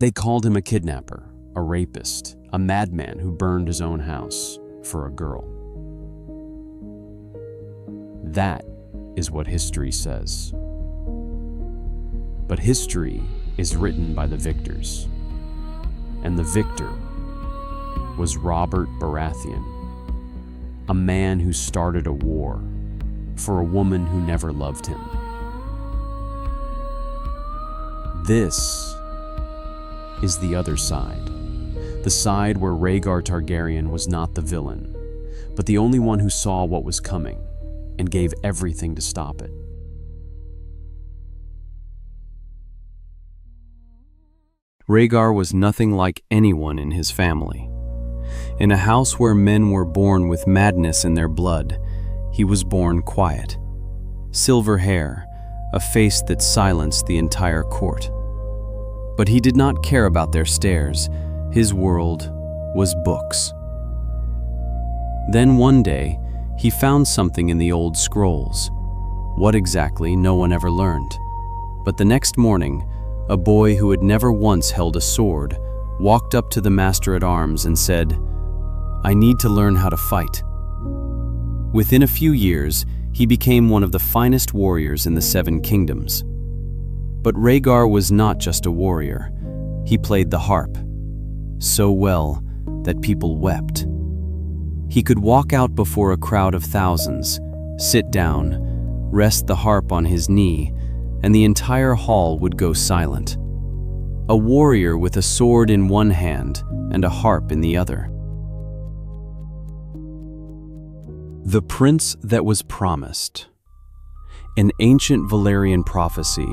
They called him a kidnapper, a rapist, a madman who burned his own house for a girl. That is what history says. But history is written by the victors. And the victor was Robert Baratheon, a man who started a war for a woman who never loved him. This is the other side. The side where Rhaegar Targaryen was not the villain, but the only one who saw what was coming and gave everything to stop it. Rhaegar was nothing like anyone in his family. In a house where men were born with madness in their blood, he was born quiet. Silver hair, a face that silenced the entire court. But he did not care about their stares. His world was books. Then one day, he found something in the old scrolls. What exactly, no one ever learned. But the next morning, a boy who had never once held a sword walked up to the master-at-arms and said, "I need to learn how to fight." Within a few years, he became one of the finest warriors in the Seven Kingdoms. But Rhaegar was not just a warrior. He played the harp so well that people wept. He could walk out before a crowd of thousands, sit down, rest the harp on his knee, and the entire hall would go silent. A warrior with a sword in one hand and a harp in the other. The Prince That Was Promised. An ancient Valyrian prophecy.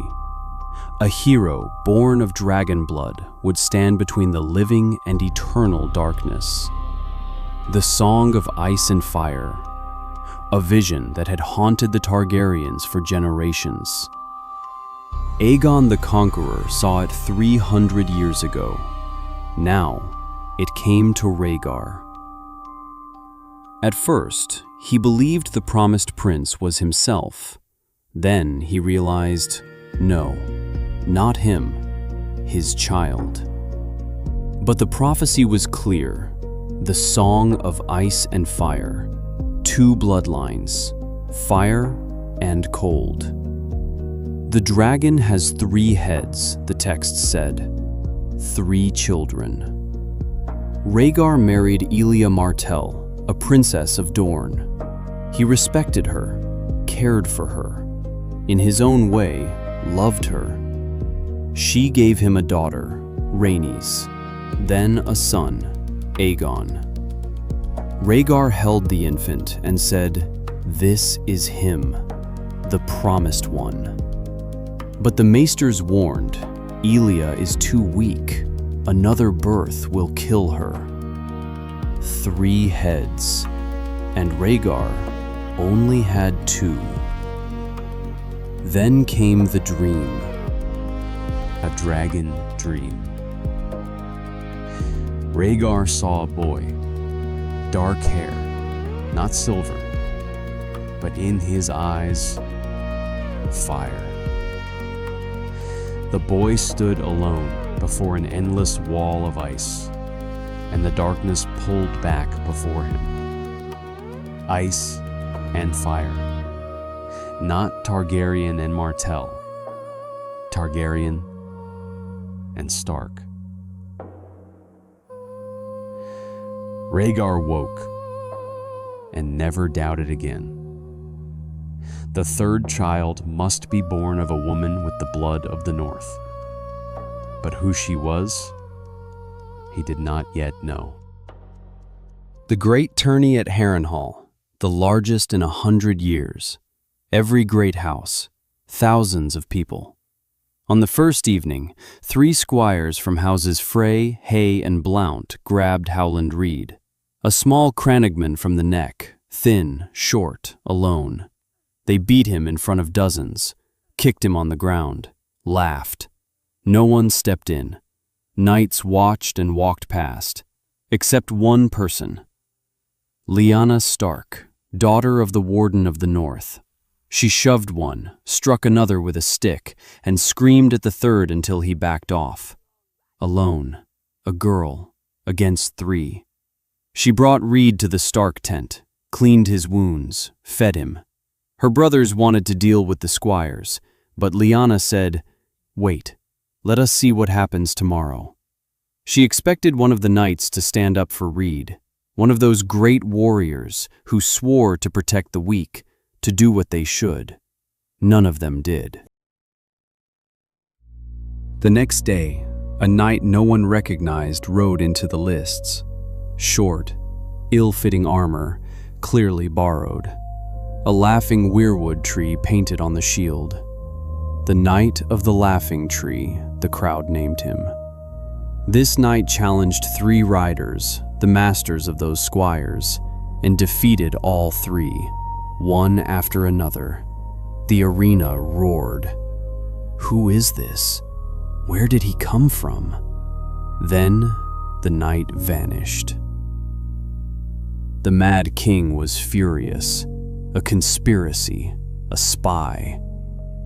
A hero born of dragon blood would stand between the living and eternal darkness. The Song of Ice and Fire. A vision that had haunted the Targaryens for generations. Aegon the Conqueror saw it 300 years ago. Now, it came to Rhaegar. At first, he believed the promised prince was himself. Then he realized, no, not him, his child. But the prophecy was clear. The Song of Ice and Fire. Two bloodlines, fire and cold. The dragon has 3 heads, the text said. 3 children. Rhaegar married Elia Martell, a princess of Dorne. He respected her, cared for her. In his own way, loved her. She gave him a daughter, Rhaenys, then a son, Aegon. Rhaegar held the infant and said, "This is him, the promised one." But the maesters warned, Elia is too weak. Another birth will kill her. 3 heads, and Rhaegar only had 2. Then came the dream. A dragon dream. Rhaegar saw a boy, dark hair, not silver, but in his eyes, fire. The boy stood alone before an endless wall of ice, and the darkness pulled back before him. Ice and fire. Not Targaryen and Martell. Targaryen and Stark. Rhaegar woke and never doubted again. The 3rd child must be born of a woman with the blood of the North. But who she was, he did not yet know. The great tourney at Harrenhal, the largest in 100 years. Every great house, thousands of people. On the first evening, 3 squires from houses Frey, Hay, and Blount grabbed Howland Reed, a small crannogman from the neck, thin, short, alone. They beat him in front of dozens, kicked him on the ground, laughed. No one stepped in. Knights watched and walked past, except one person. Lyanna Stark, daughter of the Warden of the North. She shoved one, struck another with a stick, and screamed at the 3rd until he backed off. alone, a girl, against 3. She brought Reed to the Stark tent, cleaned his wounds, fed him. Her brothers wanted to deal with the squires, but Lyanna said, "Wait, let us see what happens tomorrow." She expected one of the knights to stand up for Reed, one of those great warriors who swore to protect the weak, to do what they should. None of them did. The next day, a knight no one recognized rode into the lists. Short, ill-fitting armor, clearly borrowed. A laughing weirwood tree painted on the shield. The Knight of the Laughing Tree, the crowd named him. This knight challenged 3 riders, the masters of those squires, and defeated all 3, one after another. The arena roared. Who is this? Where did he come from? Then the knight vanished. The Mad King was furious. A conspiracy, a spy.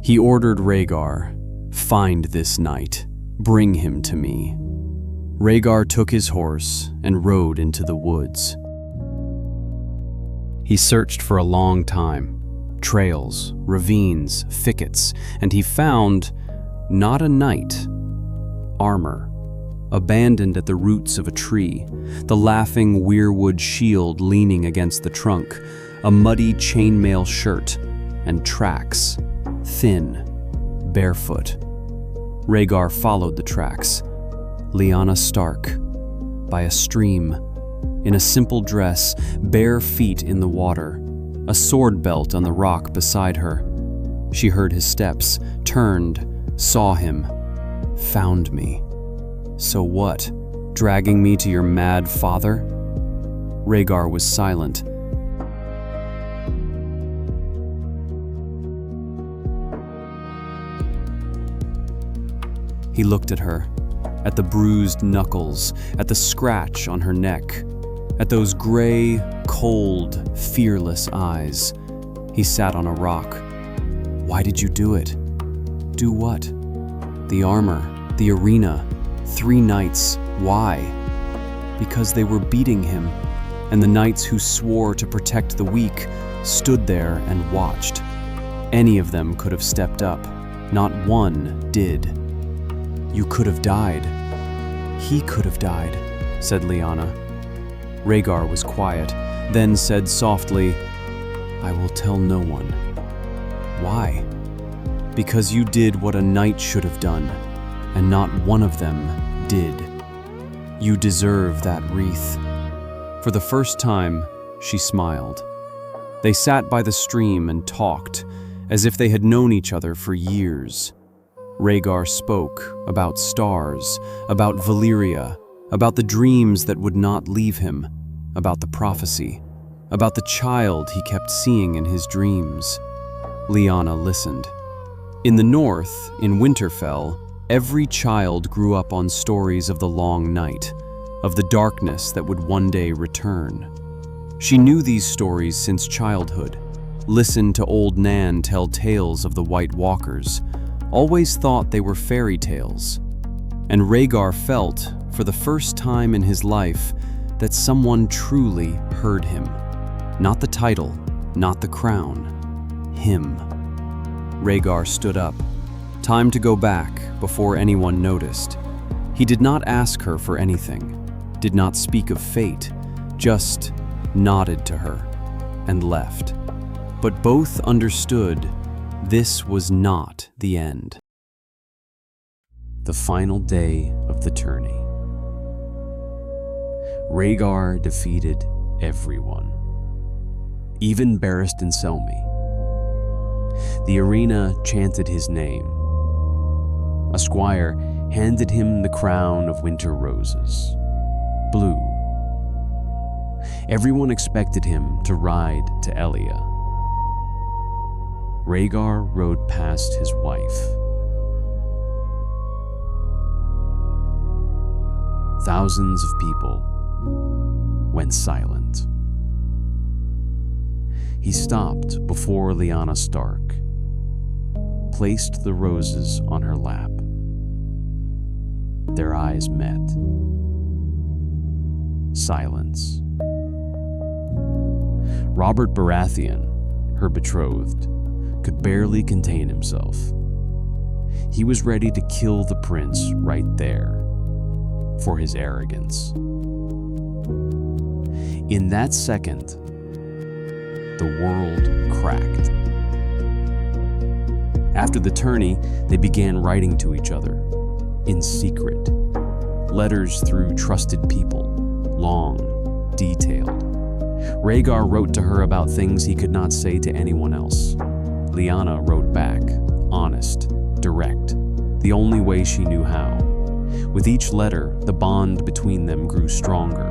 He ordered Rhaegar, "Find this knight, bring him to me." Rhaegar took his horse and rode into the woods. He searched for a long time, trails, ravines, thickets, and he found not a knight, armor, abandoned at the roots of a tree, the laughing weirwood shield leaning against the trunk, a muddy chainmail shirt, and tracks, thin, barefoot. Rhaegar followed the tracks. Lyanna Stark, by a stream, in a simple dress, bare feet in the water, a sword belt on the rock beside her. She heard his steps, turned, saw him, found me. So what? Dragging me to your mad father? Rhaegar was silent. He looked at her, at the bruised knuckles, at the scratch on her neck, at those gray, cold, fearless eyes. He sat on a rock. Why did you do it? Do what? The armor, the arena, 3 knights. Why? Because they were beating him, and the knights who swore to protect the weak stood there and watched. Any of them could have stepped up. Not one did. You could have died. He could have died, said Lyanna. Rhaegar was quiet, then said softly, I will tell no one. Why? Because you did what a knight should have done, and not one of them did. You deserve that wreath. For the first time, she smiled. They sat by the stream and talked, as if they had known each other for years. Rhaegar spoke about stars, about Valyria, about the dreams that would not leave him, about the prophecy, about the child he kept seeing in his dreams. Lyanna listened. In the north, in Winterfell, every child grew up on stories of the long night, of the darkness that would one day return. She knew these stories since childhood, listened to old Nan tell tales of the White Walkers, always thought they were fairy tales. And Rhaegar felt, for the first time in his life, that someone truly heard him. Not the title, not the crown, him. Rhaegar stood up. Time to go back before anyone noticed. He did not ask her for anything, did not speak of fate, just nodded to her and left. But both understood this was not the end. The final day of the tourney. Rhaegar defeated everyone, even Barristan Selmy. The arena chanted his name. A squire handed him the crown of winter roses, blue. Everyone expected him to ride to Elia. Rhaegar rode past his wife. Thousands of people went silent. He stopped before Lyanna Stark, placed the roses on her lap. Their eyes met. Silence. Robert Baratheon, her betrothed, could barely contain himself. He was ready to kill the prince right there for his arrogance. In that second, the world cracked. After the tourney, they began writing to each other in secret. Letters through trusted people, long, detailed. Rhaegar wrote to her about things he could not say to anyone else. Lyanna wrote back, honest, direct, the only way she knew how. With each letter, the bond between them grew stronger.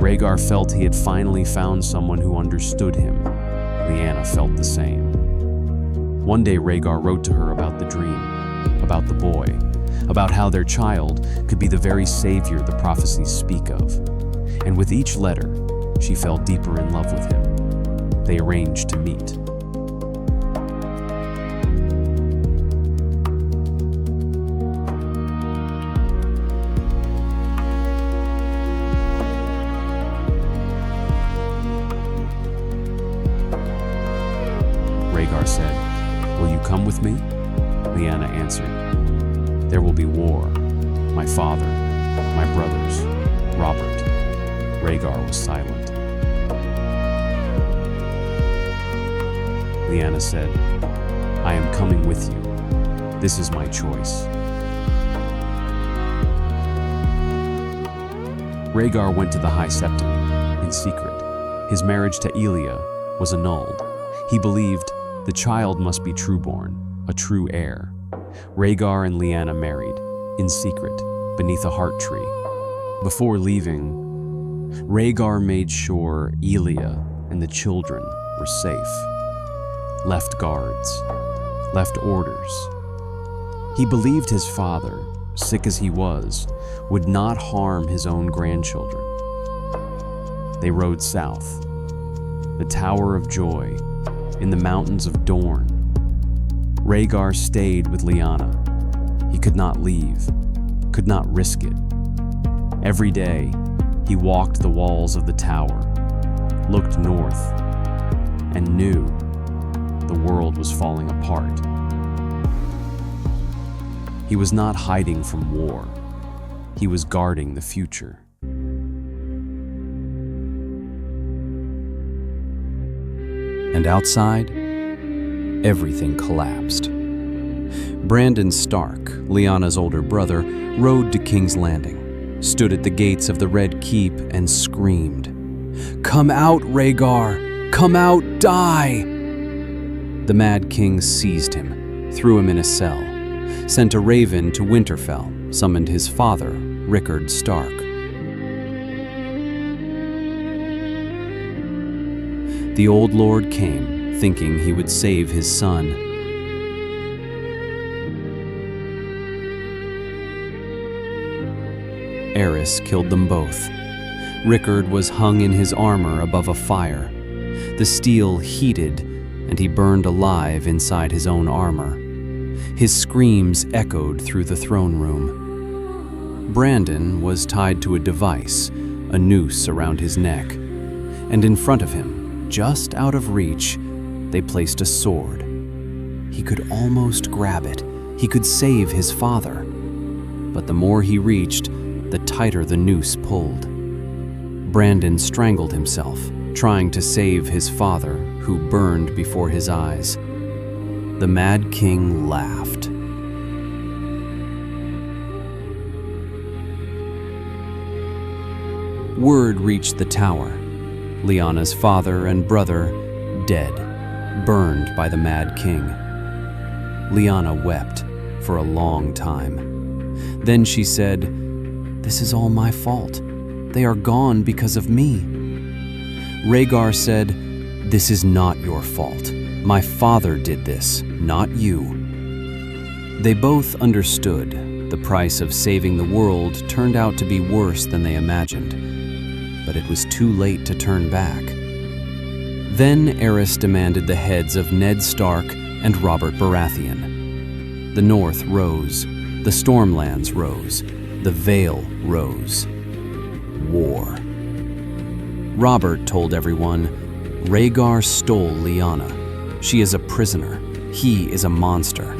Rhaegar felt he had finally found someone who understood him. Lyanna felt the same. One day Rhaegar wrote to her about the dream, about the boy, about how their child could be the very savior the prophecies speak of. And with each letter, she fell deeper in love with him. They arranged to meet. Rhaegar said, "Will you come with me?" Lyanna answered, "There will be war. My father, my brothers, Robert." Rhaegar was silent. Lyanna said, "I am coming with you. This is my choice." Rhaegar went to the High Septon in secret. His marriage to Elia was annulled. He believed the child must be trueborn, a true heir. Rhaegar and Lyanna married, in secret, beneath a heart tree. Before leaving, Rhaegar made sure Elia and the children were safe. Left guards, left orders. He believed his father, sick as he was, would not harm his own grandchildren. They rode south, the Tower of Joy, in the mountains of Dorne. Rhaegar stayed with Lyanna. He could not leave, could not risk it. Every day, he walked the walls of the tower, looked north, and knew the world was falling apart. He was not hiding from war. He was guarding the future. And outside, everything collapsed. Brandon Stark, Lyanna's older brother, rode to King's Landing, stood at the gates of the Red Keep and screamed, "Come out, Rhaegar! Come out, die!" The Mad King seized him, threw him in a cell, sent a raven to Winterfell, summoned his father, Rickard Stark. The old lord came, thinking he would save his son. Aerys killed them both. Rickard was hung in his armor above a fire. The steel heated, and he burned alive inside his own armor. His screams echoed through the throne room. Brandon was tied to a device, a noose around his neck, and in front of him, just out of reach, they placed a sword. He could almost grab it. He could save his father. But the more he reached, the tighter the noose pulled. Brandon strangled himself, trying to save his father, who burned before his eyes. The Mad King laughed. Word reached the tower. Lyanna's father and brother, dead, burned by the Mad King. Lyanna wept for a long time. Then she said, "This is all my fault. They are gone because of me." Rhaegar said, "This is not your fault. My father did this, not you." They both understood the price of saving the world turned out to be worse than they imagined. But it was too late to turn back. Then Aerys demanded the heads of Ned Stark and Robert Baratheon. The North rose, the Stormlands rose, the veil rose. War. Robert told everyone, Rhaegar stole Lyanna. She is a prisoner. He is a monster.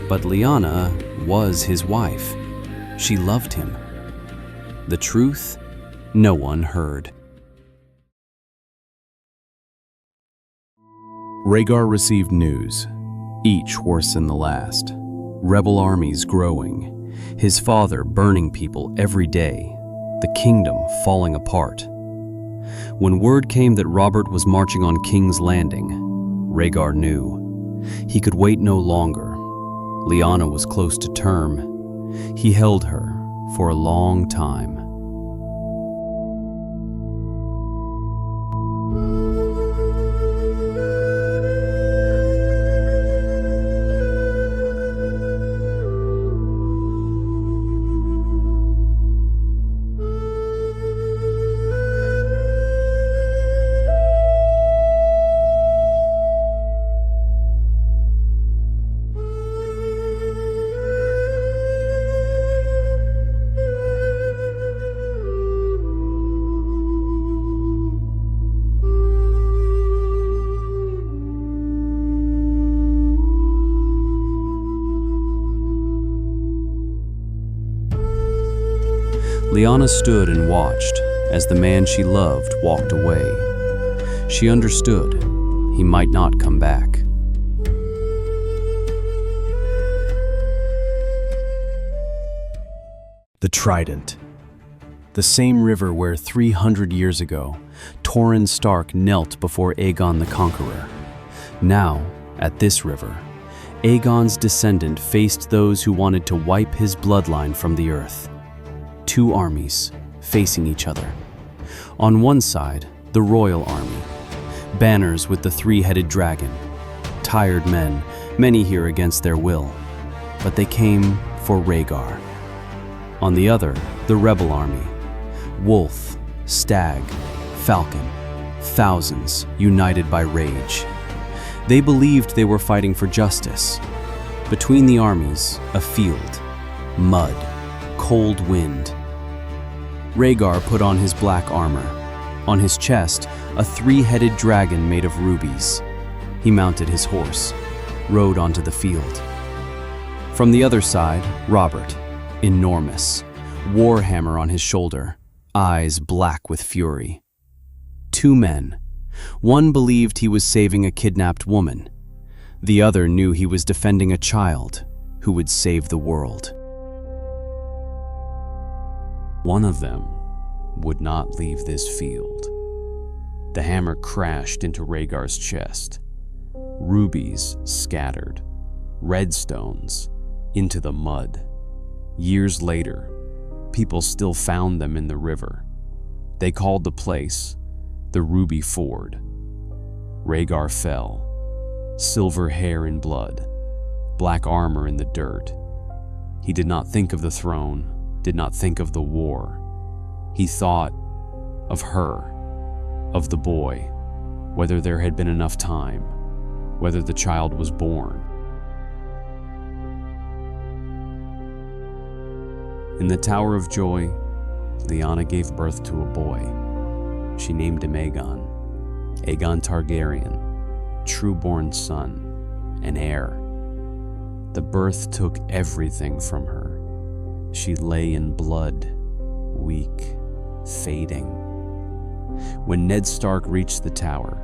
But Lyanna was his wife. She loved him. The truth, no one heard. Rhaegar received news, each worse than the last. Rebel armies growing, his father burning people every day, the kingdom falling apart. When word came that Robert was marching on King's Landing, Rhaegar knew. He could wait no longer. Lyanna was close to term. He held her for a long time. Lyanna stood and watched as the man she loved walked away. She understood he might not come back. The Trident. The same river where 300 years ago, Torrhen Stark knelt before Aegon the Conqueror. Now, at this river, Aegon's descendant faced those who wanted to wipe his bloodline from the earth. Two armies facing each other. On one side, the royal army, banners with the three-headed dragon. Tired men, many here against their will, but they came for Rhaegar. On the other, the rebel army, wolf, stag, falcon, thousands united by rage. They believed they were fighting for justice. Between the armies, a field, mud, cold wind. Rhaegar put on his black armor. On his chest, a three-headed dragon made of rubies. He mounted his horse, rode onto the field. From the other side, Robert, enormous, warhammer on his shoulder, eyes black with fury. Two men. One believed he was saving a kidnapped woman. The other knew he was defending a child who would save the world. One of them would not leave this field. The hammer crashed into Rhaegar's chest. Rubies scattered, red stones into the mud. Years later, people still found them in the river. They called the place the Ruby Ford. Rhaegar fell, silver hair in blood, black armor in the dirt. He did not think of the throne, did not think of the war. He thought of her, of the boy, whether there had been enough time, whether the child was born. In the Tower of Joy, Lyanna gave birth to a boy. She named him Aegon, Rhaegar Targaryen, true-born son, an heir. The birth took everything from her. She lay in blood, weak, fading. When Ned Stark reached the tower,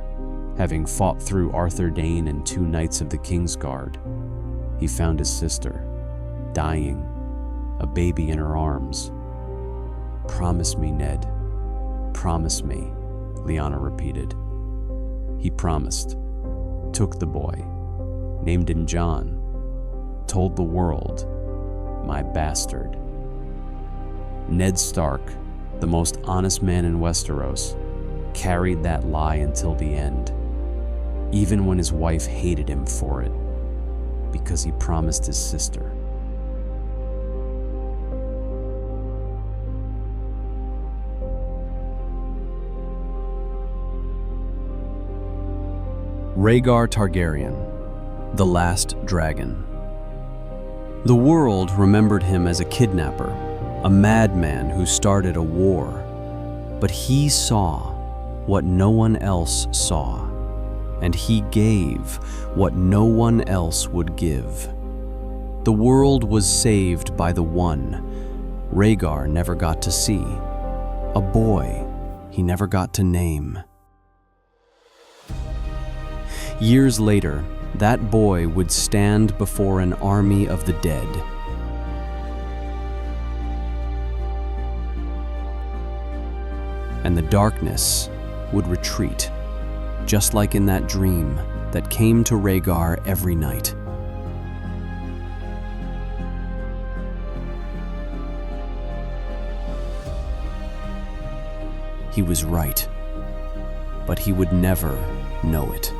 having fought through Arthur Dayne and 2 knights of the Kingsguard, he found his sister, dying, a baby in her arms. "Promise me, Ned. Promise me," Lyanna repeated. He promised, took the boy, named him Jon, told the world, "My bastard." Ned Stark, the most honest man in Westeros, carried that lie until the end, even when his wife hated him for it, because he promised his sister. Rhaegar Targaryen, the last dragon. The world remembered him as a kidnapper, a madman who started a war, but he saw what no one else saw, and he gave what no one else would give. The world was saved by the one Rhaegar never got to see, a boy he never got to name. Years later, that boy would stand before an army of the dead. And the darkness would retreat, just like in that dream that came to Rhaegar every night. He was right, but he would never know it.